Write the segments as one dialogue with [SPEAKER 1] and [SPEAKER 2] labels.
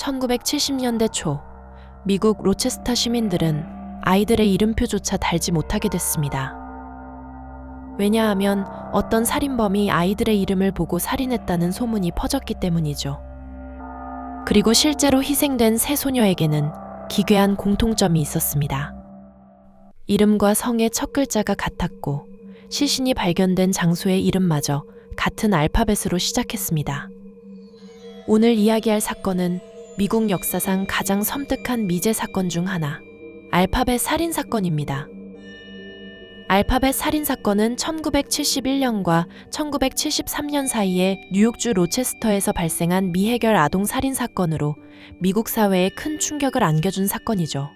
[SPEAKER 1] 1970년대 초 미국 로체스터 시민들은 아이들의 이름표조차 달지 못하게 됐습니다. 왜냐하면 어떤 살인범이 아이들의 이름을 보고 살인했다는 소문이 퍼졌기 때문이죠. 그리고 실제로 희생된 세 소녀에게는 기괴한 공통점이 있었습니다. 이름과 성의 첫 글자가 같았고 시신이 발견된 장소의 이름마저 같은 알파벳으로 시작했습니다. 오늘 이야기할 사건은 미국 역사상 가장 섬뜩한 미제 사건 중 하나, 알파벳 살인 사건입니다. 알파벳 살인 사건은 1971년과 1973년 사이에 뉴욕주 로체스터에서 발생한 미해결 아동 살인 사건으로 미국 사회에 큰 충격을 안겨준 사건이죠.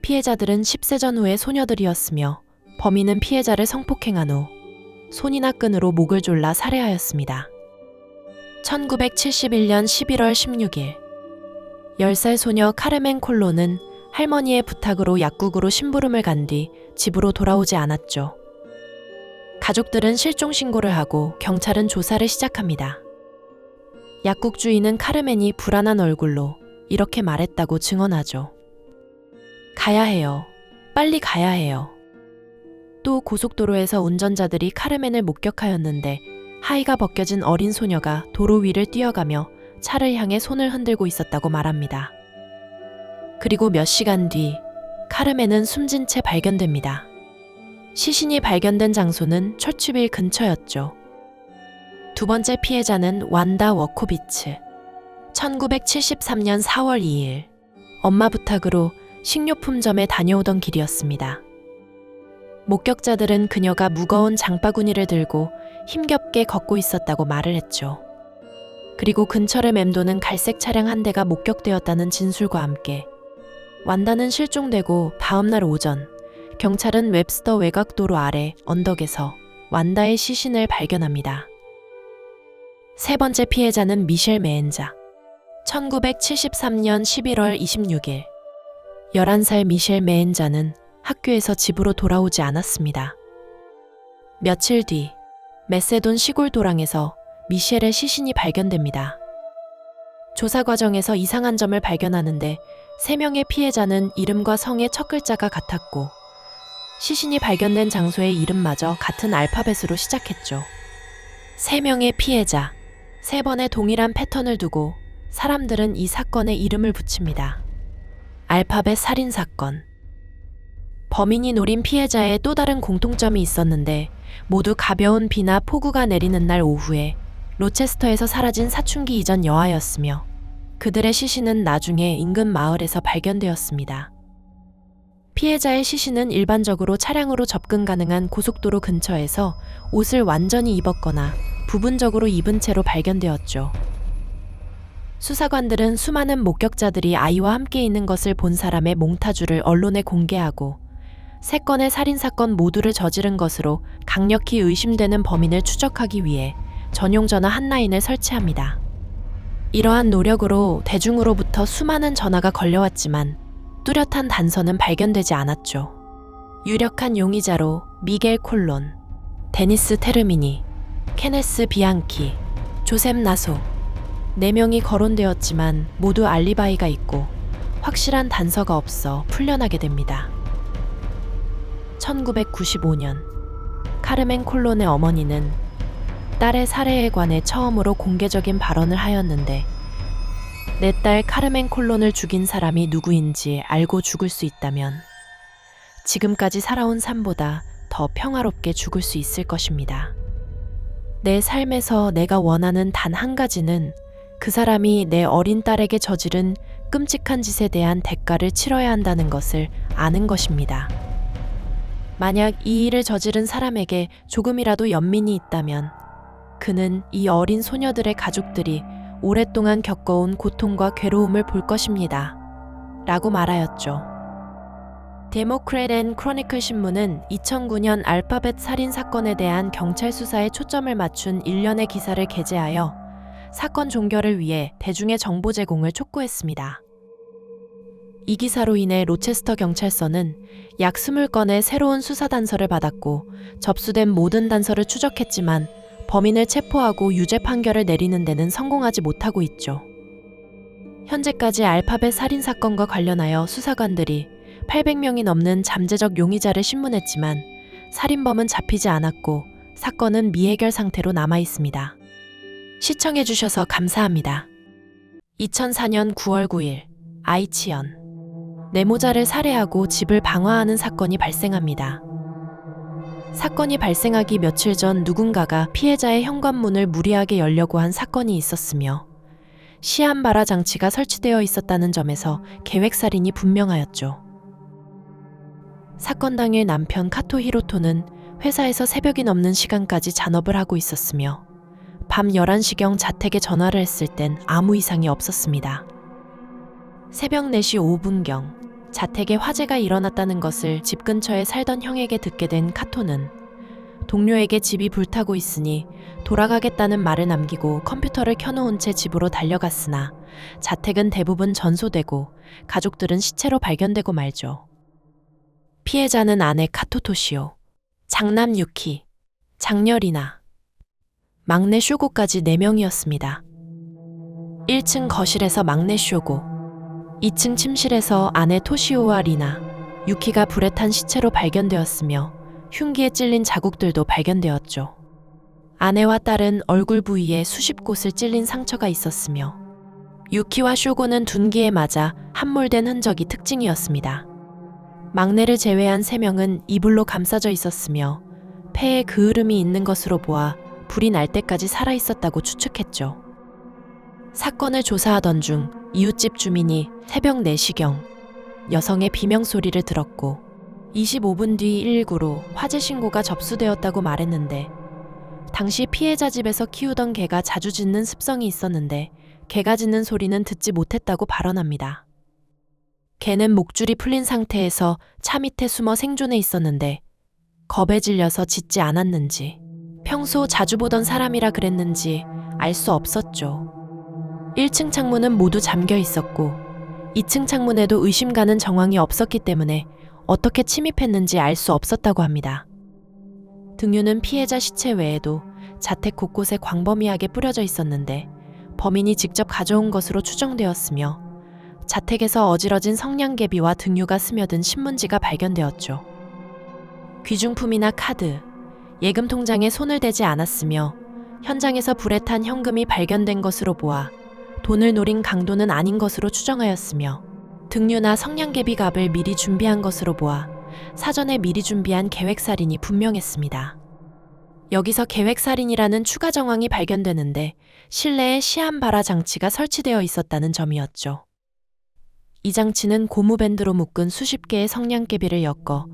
[SPEAKER 1] 피해자들은 10세 전후의 소녀들이었으며 범인은 피해자를 성폭행한 후 손이나 끈으로 목을 졸라 살해하였습니다. 1971년 11월 16일 10살 소녀 카르멘 콜론은 할머니의 부탁으로 약국으로 심부름을 간 뒤 집으로 돌아오지 않았죠. 가족들은 실종 신고를 하고 경찰은 조사를 시작합니다. 약국 주인은 카르멘이 불안한 얼굴로 이렇게 말했다고 증언하죠. 가야 해요. 빨리 가야 해요. 또 고속도로에서 운전자들이 카르멘을 목격하였는데 하의가 벗겨진 어린 소녀가 도로 위를 뛰어가며 차를 향해 손을 흔들고 있었다고 말합니다. 그리고 몇 시간 뒤 카르멘은 숨진 채 발견됩니다. 시신이 발견된 장소는 철쭉빌 근처였죠. 두 번째 피해자는 완다 워코비츠. 1973년 4월 2일 엄마 부탁으로 식료품점에 다녀오던 길이었습니다. 목격자들은 그녀가 무거운 장바구니를 들고 힘겹게 걷고 있었다고 말을 했죠. 그리고 근처를 맴도는 갈색 차량 한 대가 목격되었다는 진술과 함께 완다는 실종되고 다음날 오전 경찰은 웹스터 외곽도로 아래 언덕에서 완다의 시신을 발견합니다. 세 번째 피해자는 미셸 메엔자. 1973년 11월 26일 11살 미셸 메엔자는 학교에서 집으로 돌아오지 않았습니다. 며칠 뒤 메세돈 시골 도랑에서 미셸의 시신이 발견됩니다. 조사 과정에서 이상한 점을 발견하는데 3명의 피해자는 이름과 성의 첫 글자가 같았고 시신이 발견된 장소의 이름마저 같은 알파벳으로 시작했죠. 3명의 피해자, 3번의 동일한 패턴을 두고 사람들은 이 사건에 이름을 붙입니다. 알파벳 살인 사건. 범인이 노린 피해자의 또 다른 공통점이 있었는데 모두 가벼운 비나 폭우가 내리는 날 오후에 로체스터에서 사라진 사춘기 이전 여아였으며 그들의 시신은 나중에 인근 마을에서 발견되었습니다. 피해자의 시신은 일반적으로 차량으로 접근 가능한 고속도로 근처에서 옷을 완전히 입었거나 부분적으로 입은 채로 발견되었죠. 수사관들은 수많은 목격자들이 아이와 함께 있는 것을 본 사람의 몽타주를 언론에 공개하고 3건의 살인사건 모두를 저지른 것으로 강력히 의심되는 범인을 추적하기 위해 전용 전화 핫라인을 설치합니다. 이러한 노력으로 대중으로부터 수많은 전화가 걸려왔지만 뚜렷한 단서는 발견되지 않았죠. 유력한 용의자로 미겔 콜론, 데니스 테르미니, 케네스 비앙키, 조셉 나소 4명이 거론되었지만 모두 알리바이가 있고 확실한 단서가 없어 풀려나게 됩니다. 1995년 카르멘 콜론의 어머니는 딸의 살해에 관해 처음으로 공개적인 발언을 하였는데 내 딸 카르멘 콜론을 죽인 사람이 누구인지 알고 죽을 수 있다면 지금까지 살아온 삶보다 더 평화롭게 죽을 수 있을 것입니다. 내 삶에서 내가 원하는 단 한 가지는 그 사람이 내 어린 딸에게 저지른 끔찍한 짓에 대한 대가를 치러야 한다는 것을 아는 것입니다. 만약 이 일을 저지른 사람에게 조금이라도 연민이 있다면 그는 이 어린 소녀들의 가족들이 오랫동안 겪어온 고통과 괴로움을 볼 것입니다. 라고 말하였죠. 데모크렛 앤 크로니클 신문은 2009년 알파벳 살인 사건에 대한 경찰 수사에 초점을 맞춘 일련의 기사를 게재하여 사건 종결을 위해 대중의 정보 제공을 촉구했습니다. 이 기사로 인해 로체스터 경찰서는 약 20건의 새로운 수사 단서를 받았고 접수된 모든 단서를 추적했지만 범인을 체포하고 유죄 판결을 내리는 데는 성공하지 못하고 있죠. 현재까지 알파벳 살인 사건과 관련하여 수사관들이 800명이 넘는 잠재적 용의자를 신문했지만 살인범은 잡히지 않았고 사건은 미해결 상태로 남아 있습니다. 시청해주셔서 감사합니다. 2004년 9월 9일 아이치현 내모자를 살해하고 집을 방화하는 사건이 발생합니다. 사건이 발생하기 며칠 전 누군가가 피해자의 현관문을 무리하게 열려고 한 사건이 있었으며 시한바라 장치가 설치되어 있었다는 점에서 계획살인이 분명하였죠. 사건 당일 남편 카토 히로토는 회사에서 새벽이 넘는 시간까지 잔업을 하고 있었으며 밤 11시경 자택에 전화를 했을 땐 아무 이상이 없었습니다. 새벽 4시 5분경 자택에 화재가 일어났다는 것을 집 근처에 살던 형에게 듣게 된 카토는 동료에게 집이 불타고 있으니 돌아가겠다는 말을 남기고 컴퓨터를 켜놓은 채 집으로 달려갔으나 자택은 대부분 전소되고 가족들은 시체로 발견되고 말죠. 피해자는 아내 카토 토시오, 장남 유키, 장녀 리나, 막내 쇼고까지 4명이었습니다. 1층 거실에서 막내 쇼고, 2층 침실에서 아내 토시오와 리나, 유키가 불에 탄 시체로 발견되었으며 흉기에 찔린 자국들도 발견되었죠. 아내와 딸은 얼굴 부위에 수십 곳을 찔린 상처가 있었으며 유키와 쇼고는 둔기에 맞아 함몰된 흔적이 특징이었습니다. 막내를 제외한 3명은 이불로 감싸져 있었으며 폐에 그을음이 있는 것으로 보아 불이 날 때까지 살아있었다고 추측했죠. 사건을 조사하던 중 이웃집 주민이 새벽 4시경 여성의 비명소리를 들었고 25분 뒤 119로 화재 신고가 접수되었다고 말했는데 당시 피해자 집에서 키우던 개가 자주 짖는 습성이 있었는데 개가 짖는 소리는 듣지 못했다고 발언합니다. 개는 목줄이 풀린 상태에서 차 밑에 숨어 생존해 있었는데 겁에 질려서 짖지 않았는지 평소 자주 보던 사람이라 그랬는지 알 수 없었죠. 1층 창문은 모두 잠겨 있었고 2층 창문에도 의심 가는 정황이 없었기 때문에 어떻게 침입했는지 알 수 없었다고 합니다. 등유는 피해자 시체 외에도 자택 곳곳에 광범위하게 뿌려져 있었는데 범인이 직접 가져온 것으로 추정되었으며 자택에서 어지러진 성냥개비와 등유가 스며든 신문지가 발견되었죠. 귀중품이나 카드, 예금 통장에 손을 대지 않았으며 현장에서 불에 탄 현금이 발견된 것으로 보아 돈을 노린 강도는 아닌 것으로 추정하였으며 등유나 성냥개비 값을 미리 준비한 것으로 보아 사전에 미리 준비한 계획살인이 분명했습니다. 여기서 계획살인이라는 추가 정황이 발견되는데 실내에 시한바라 장치가 설치되어 있었다는 점이었죠. 이 장치는 고무밴드로 묶은 수십 개의 성냥개비를 엮어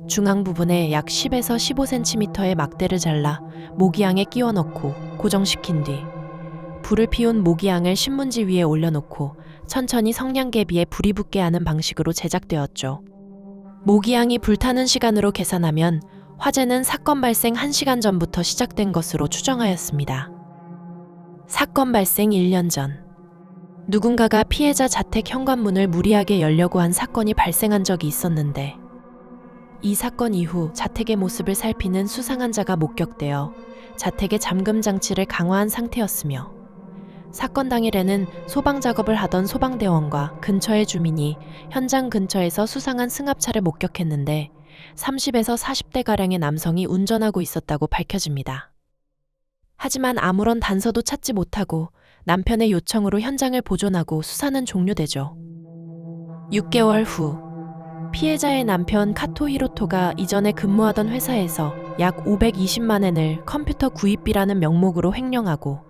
[SPEAKER 1] 중앙 부분에 약 10에서 15cm의 막대를 잘라 모기향에 끼워 넣고 고정시킨 뒤 불을 피운 모기향을 신문지 위에 올려놓고 천천히 성냥개비에 불이 붙게 하는 방식으로 제작되었죠. 모기향이 불타는 시간으로 계산하면 화재는 사건 발생 1시간 전부터 시작된 것으로 추정하였습니다. 사건 발생 1년 전, 누군가가 피해자 자택 현관문을 무리하게 열려고 한 사건이 발생한 적이 있었는데 이 사건 이후 자택의 모습을 살피는 수상한 자가 목격되어 자택의 잠금 장치를 강화한 상태였으며 사건 당일에는 소방 작업을 하던 소방대원과 근처의 주민이 현장 근처에서 수상한 승합차를 목격했는데 30에서 40대가량의 남성이 운전하고 있었다고 밝혀집니다. 하지만 아무런 단서도 찾지 못하고 남편의 요청으로 현장을 보존하고 수사는 종료되죠. 6개월 후 피해자의 남편 카토 히로토가 이전에 근무하던 회사에서 약 520만 엔을 컴퓨터 구입비라는 명목으로 횡령하고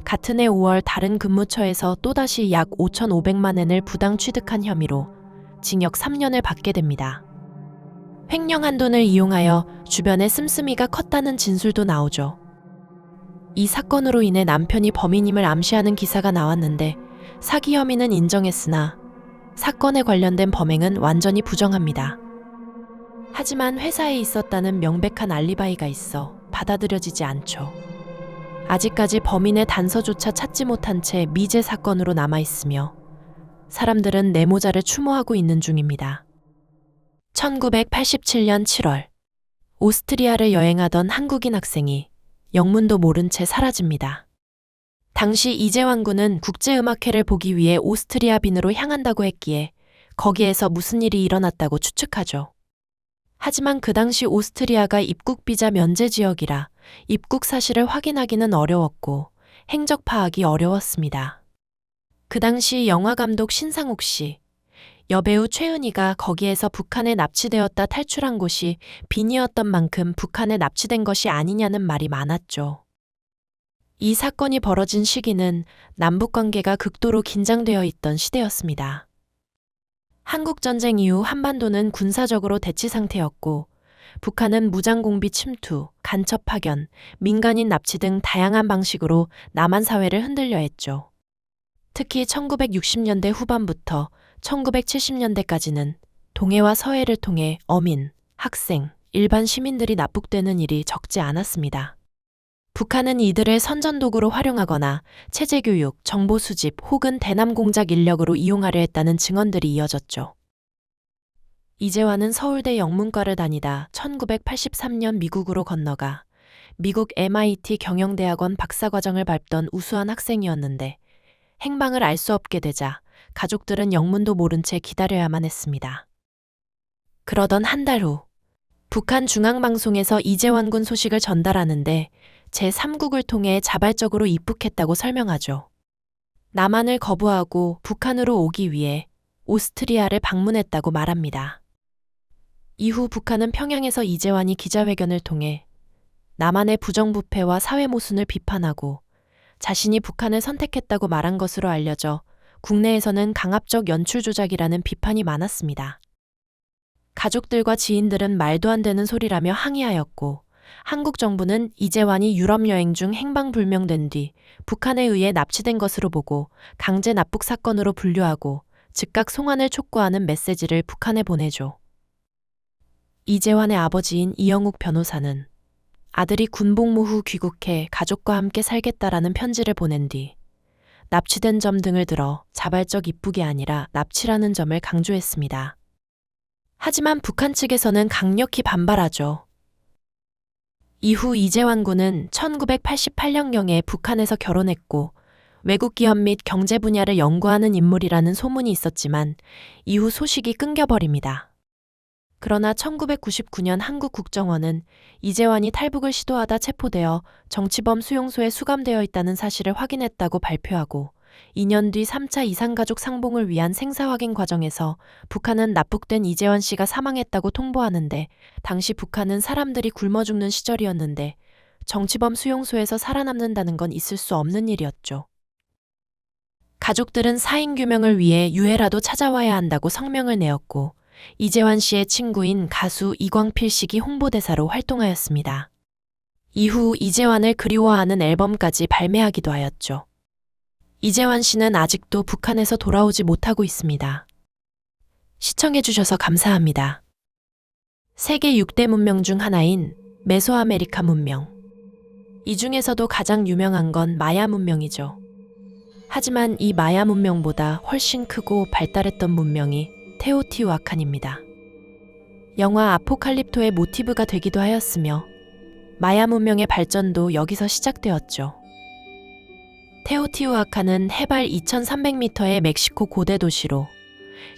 [SPEAKER 1] 같은 해 5월 다른 근무처에서 또다시 약 5,500만 엔을 부당 취득한 혐의로 징역 3년을 받게 됩니다. 횡령한 돈을 이용하여 주변에 씀씀이가 컸다는 진술도 나오죠. 이 사건으로 인해 남편이 범인임을 암시하는 기사가 나왔는데 사기 혐의는 인정했으나 사건에 관련된 범행은 완전히 부정합니다. 하지만 회사에 있었다는 명백한 알리바이가 있어 받아들여지지 않죠. 아직까지 범인의 단서조차 찾지 못한 채 미제 사건으로 남아있으며 사람들은 내모자를 추모하고 있는 중입니다. 1987년 7월 오스트리아를 여행하던 한국인 학생이 영문도 모른 채 사라집니다. 당시 이재환 군은 국제음악회를 보기 위해 오스트리아 빈으로 향한다고 했기에 거기에서 무슨 일이 일어났다고 추측하죠. 하지만 그 당시 오스트리아가 입국 비자 면제 지역이라 입국 사실을 확인하기는 어려웠고 행적 파악이 어려웠습니다. 그 당시 영화감독 신상욱 씨, 여배우 최은희가 거기에서 북한에 납치되었다 탈출한 곳이 빈이었던 만큼 북한에 납치된 것이 아니냐는 말이 많았죠. 이 사건이 벌어진 시기는 남북관계가 극도로 긴장되어 있던 시대였습니다. 한국전쟁 이후 한반도는 군사적으로 대치 상태였고 북한은 무장공비 침투, 간첩 파견, 민간인 납치 등 다양한 방식으로 남한 사회를 흔들려 했죠. 특히 1960년대 후반부터 1970년대까지는 동해와 서해를 통해 어민, 학생, 일반 시민들이 납북되는 일이 적지 않았습니다. 북한은 이들을 선전도구로 활용하거나 체제교육, 정보 수집 혹은 대남 공작 인력으로 이용하려 했다는 증언들이 이어졌죠. 이재환은 서울대 영문과를 다니다 1983년 미국으로 건너가 미국 MIT 경영대학원 박사과정을 밟던 우수한 학생이었는데 행방을 알 수 없게 되자 가족들은 영문도 모른 채 기다려야만 했습니다. 그러던 한 달 후, 북한 중앙방송에서 이재환 군 소식을 전달하는데 제3국을 통해 자발적으로 입국했다고 설명하죠. 남한을 거부하고 북한으로 오기 위해 오스트리아를 방문했다고 말합니다. 이후 북한은 평양에서 이재환이 기자회견을 통해 남한의 부정부패와 사회모순을 비판하고 자신이 북한을 선택했다고 말한 것으로 알려져 국내에서는 강압적 연출 조작이라는 비판이 많았습니다. 가족들과 지인들은 말도 안 되는 소리라며 항의하였고 한국 정부는 이재환이 유럽 여행 중 행방불명된 뒤 북한에 의해 납치된 것으로 보고 강제 납북 사건으로 분류하고 즉각 송환을 촉구하는 메시지를 북한에 보내죠. 이재환의 아버지인 이영욱 변호사는 아들이 군복무 후 귀국해 가족과 함께 살겠다라는 편지를 보낸 뒤 납치된 점 등을 들어 자발적 입국이 아니라 납치라는 점을 강조했습니다. 하지만 북한 측에서는 강력히 반발하죠. 이후 이재환 군은 1988년경에 북한에서 결혼했고 외국 기업 및 경제 분야를 연구하는 인물이라는 소문이 있었지만 이후 소식이 끊겨버립니다. 그러나 1999년 한국 국정원은 이재환이 탈북을 시도하다 체포되어 정치범 수용소에 수감되어 있다는 사실을 확인했다고 발표하고 2년 뒤 3차 이산가족 상봉을 위한 생사 확인 과정에서 북한은 납북된 이재환 씨가 사망했다고 통보하는데 당시 북한은 사람들이 굶어 죽는 시절이었는데 정치범 수용소에서 살아남는다는 건 있을 수 없는 일이었죠. 가족들은 사인 규명을 위해 유해라도 찾아와야 한다고 성명을 내었고 이재환 씨의 친구인 가수 이광필 씨기 홍보대사로 활동하였습니다. 이후 이재환을 그리워하는 앨범까지 발매하기도 하였죠. 이재환 씨는 아직도 북한에서 돌아오지 못하고 있습니다. 시청해주셔서 감사합니다. 세계 6대 문명 중 하나인 메소아메리카 문명. 이 중에서도 가장 유명한 건 마야 문명이죠. 하지만 이 마야 문명보다 훨씬 크고 발달했던 문명이 테오티우아칸입니다. 영화 아포칼립토의 모티브가 되기도 하였으며 마야 문명의 발전도 여기서 시작되었죠. 테오티우아칸은 해발 2300m의 멕시코 고대 도시로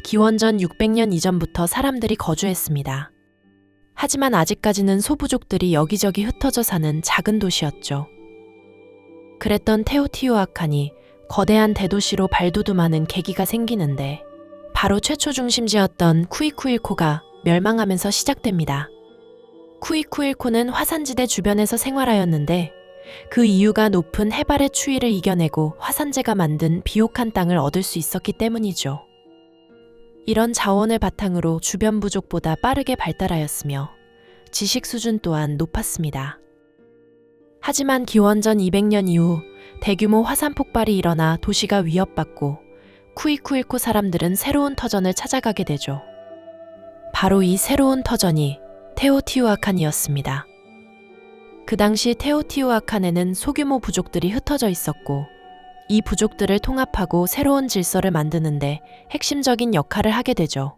[SPEAKER 1] 기원전 600년 이전부터 사람들이 거주했습니다. 하지만 아직까지는 소부족들이 여기저기 흩어져 사는 작은 도시였죠. 그랬던 테오티우아칸이 거대한 대도시로 발돋움하는 계기가 생기는데 바로 최초 중심지였던 쿠이쿠일코가 멸망하면서 시작됩니다. 쿠이쿠일코는 화산지대 주변에서 생활하였는데 그 이유가 높은 해발의 추위를 이겨내고 화산재가 만든 비옥한 땅을 얻을 수 있었기 때문이죠. 이런 자원을 바탕으로 주변 부족보다 빠르게 발달하였으며 지식 수준 또한 높았습니다. 하지만 기원전 200년 이후 대규모 화산 폭발이 일어나 도시가 위협받고 쿠이쿠일코 사람들은 새로운 터전을 찾아가게 되죠. 바로 이 새로운 터전이 테오티우아칸이었습니다. 그 당시 테오티우아칸에는 소규모 부족들이 흩어져 있었고 이 부족들을 통합하고 새로운 질서를 만드는데 핵심적인 역할을 하게 되죠.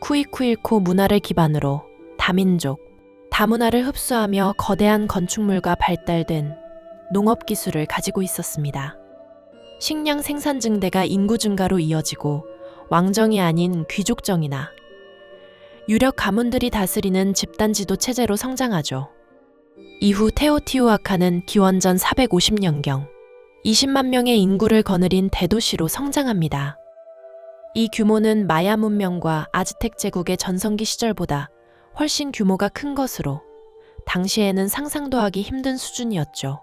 [SPEAKER 1] 쿠이쿠일코 문화를 기반으로 다민족, 다문화를 흡수하며 거대한 건축물과 발달된 농업 기술을 가지고 있었습니다. 식량 생산 증대가 인구 증가로 이어지고 왕정이 아닌 귀족정이나 유력 가문들이 다스리는 집단 지도 체제로 성장하죠. 이후 테오티후아칸은 기원전 450년경 20만 명의 인구를 거느린 대도시로 성장합니다. 이 규모는 마야 문명과 아즈텍 제국의 전성기 시절보다 훨씬 규모가 큰 것으로 당시에는 상상도 하기 힘든 수준이었죠.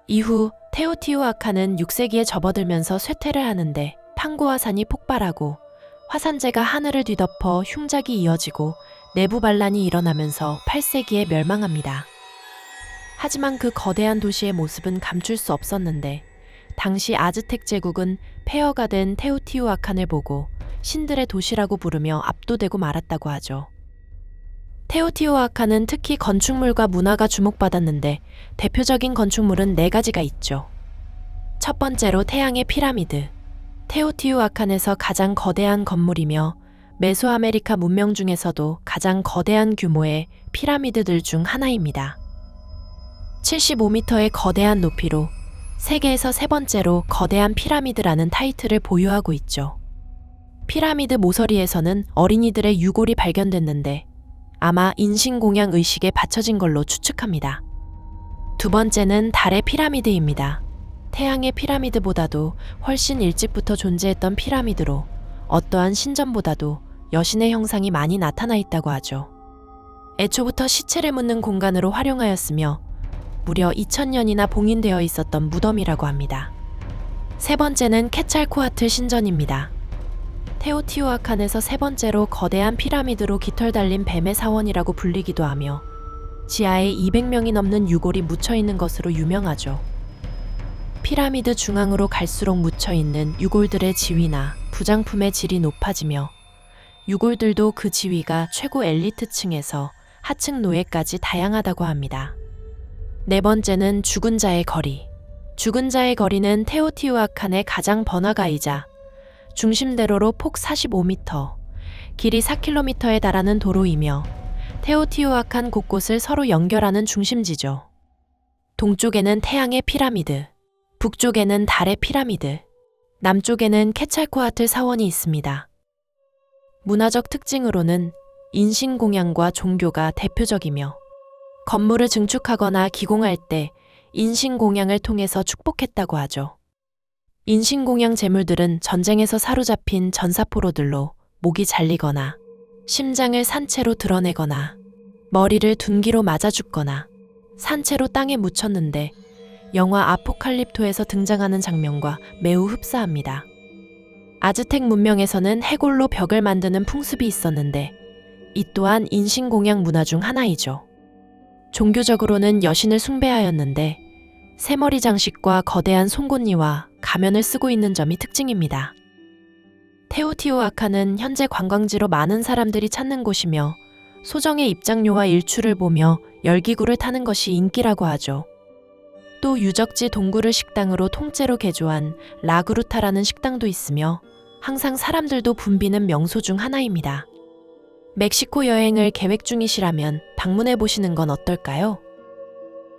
[SPEAKER 1] 이후 테오티후아칸은 6세기에 접어들면서 쇠퇴를 하는데 판고화산이 폭발하고 화산재가 하늘을 뒤덮어 흉작이 이어지고 내부 반란이 일어나면서 8세기에 멸망합니다. 하지만 그 거대한 도시의 모습은 감출 수 없었는데 당시 아즈텍 제국은 폐허가 된 테오티후아칸을 보고 신들의 도시라고 부르며 압도되고 말았다고 하죠. 테오티후아칸은 특히 건축물과 문화가 주목받았는데 대표적인 건축물은 4가지가 있죠. 첫 번째로 태양의 피라미드. 테오티후아칸에서 가장 거대한 건물이며 메소아메리카 문명 중에서도 가장 거대한 규모의 피라미드들 중 하나입니다. 75m의 거대한 높이로 세계에서 3번째로 거대한 피라미드라는 타이틀을 보유하고 있죠. 피라미드 모서리에서는 어린이들의 유골이 발견됐는데 아마 인신공양 의식에 받쳐진 걸로 추측합니다. 두 번째는 달의 피라미드입니다. 태양의 피라미드보다도 훨씬 일찍부터 존재했던 피라미드로 어떠한 신전보다도 여신의 형상이 많이 나타나 있다고 하죠. 애초부터 시체를 묻는 공간으로 활용하였으며 무려 2000년이나 봉인되어 있었던 무덤이라고 합니다. 세 번째는 케찰코아틀 신전입니다. 테오티후아칸에서 3번째로 거대한 피라미드로 깃털 달린 뱀의 사원이라고 불리기도 하며 지하에 200명이 넘는 유골이 묻혀있는 것으로 유명하죠. 피라미드 중앙으로 갈수록 묻혀있는 유골들의 지위나 부장품의 질이 높아지며 유골들도 그 지위가 최고 엘리트층에서 하층 노예까지 다양하다고 합니다. 네 번째는 죽은 자의 거리. 죽은 자의 거리는 테오티후아칸의 가장 번화가이자 중심대로로 폭 45m, 길이 4km에 달하는 도로이며 테오티후아칸 곳곳을 서로 연결하는 중심지죠. 동쪽에는 태양의 피라미드, 북쪽에는 달의 피라미드, 남쪽에는 케찰코아틀 사원이 있습니다. 문화적 특징으로는 인신공양과 종교가 대표적이며 건물을 증축하거나 기공할 때 인신공양을 통해서 축복했다고 하죠. 인신공양 제물들은 전쟁에서 사로잡힌 전사포로들로 목이 잘리거나 심장을 산채로 드러내거나 머리를 둔기로 맞아 죽거나 산채로 땅에 묻혔는데 영화 아포칼립토에서 등장하는 장면과 매우 흡사합니다. 아즈텍 문명에서는 해골로 벽을 만드는 풍습이 있었는데 이 또한 인신공양 문화 중 하나이죠. 종교적으로는 여신을 숭배하였는데 새머리 장식과 거대한 송곳니와 가면을 쓰고 있는 점이 특징입니다. 테오티후아칸은 현재 관광지로 많은 사람들이 찾는 곳이며 소정의 입장료와 일출을 보며 열기구를 타는 것이 인기라고 하죠. 또 유적지 동굴을 식당으로 통째로 개조한 라그루타라는 식당도 있으며 항상 사람들도 붐비는 명소 중 하나입니다. 멕시코 여행을 계획 중이시라면 방문해 보시는 건 어떨까요?